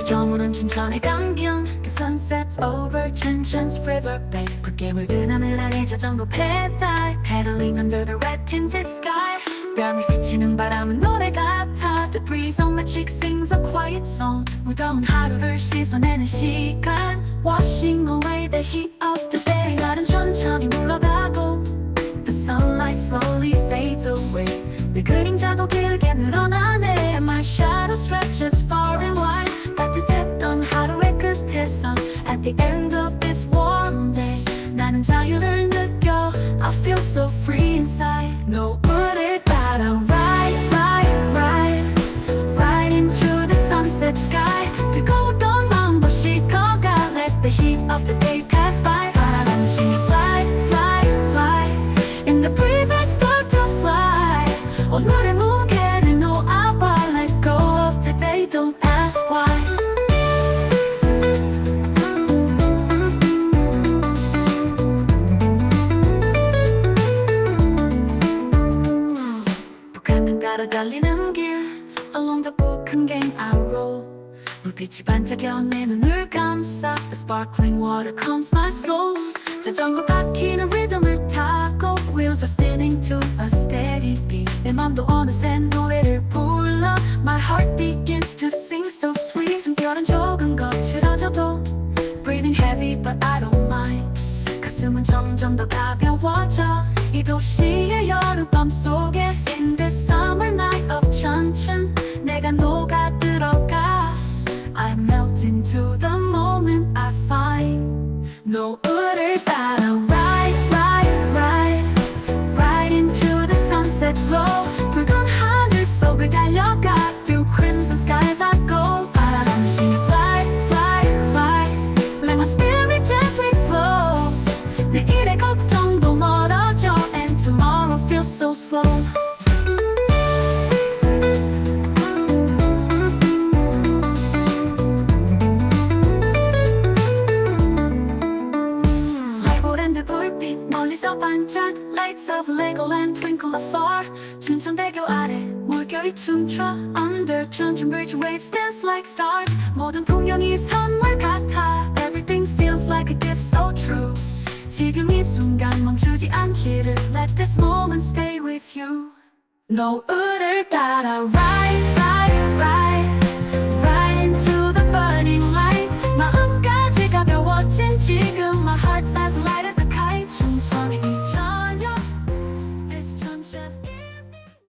저물은 춘천의 강변 The sunset's over Chuncheon's riverbed 붉게 물든 하늘 아래 자전거 페달 Pedaling under the red tinted sky 뺨을 스치는 바람은 노래 같아 The breeze on my cheek sings a quiet song 무더운 하루를 씻어내는 시간 Washing away the heat of the day 햇살은 천천히 물러가고 The sunlight slowly fades away 내 그림자도 길게 늘어나네 My shadow stretches far and wide 따뜻했던 하루의 끝에서 At the end of this warm day 나는 자유를 느껴 I feel so free inside 노을을 따라 ride, ride, ride Right into the sunset sky 뜨거웠던 마음도 식어가 Let the heat of the day pass by 바라보는 신이 fly, fly, fly In the breeze I start to fly 오늘의 무게를 놓아봐 Let go of today, don't ask why 북한강가로 달리는 길 Along the Bukhangang River 불빛이 반짝여 내 눈을 감싸 The sparkling water calms my soul 자전거 바퀴는 리듬을 타고 Wheels are spinning to a steady beat 내 맘도 어느새 노래를 불러 My heart begins to sing so sweet 숨결은 조금 거칠어져도 Breathing heavy but I don't mind 가슴은 점점 더 가벼워져 이 도시의 여름밤 속에 In the summer night of Chuncheon 내가 녹아들어가 I melt into the moment I find 노을을 따라 ride, ride, ride Right into the sunset glow 붉은 하늘 속을 달려가 Through crimson skies I go 바라보는 신이 fly, fly, fly Let my spirit gently flow 내일의 걱정도 멀어져 And tomorrow feels so slow 멀리서 반짝 Lights of Legoland twinkle afar 춘천대교 아래 물결이 춤춰 Under Chuncheon Bridge waves dance like stars 모든 풍경이 선물 같아 Everything feels like a gift so true 지금 이 순간 멈추지 않기를 Let this moment stay with you 노을을 따라 ride, ride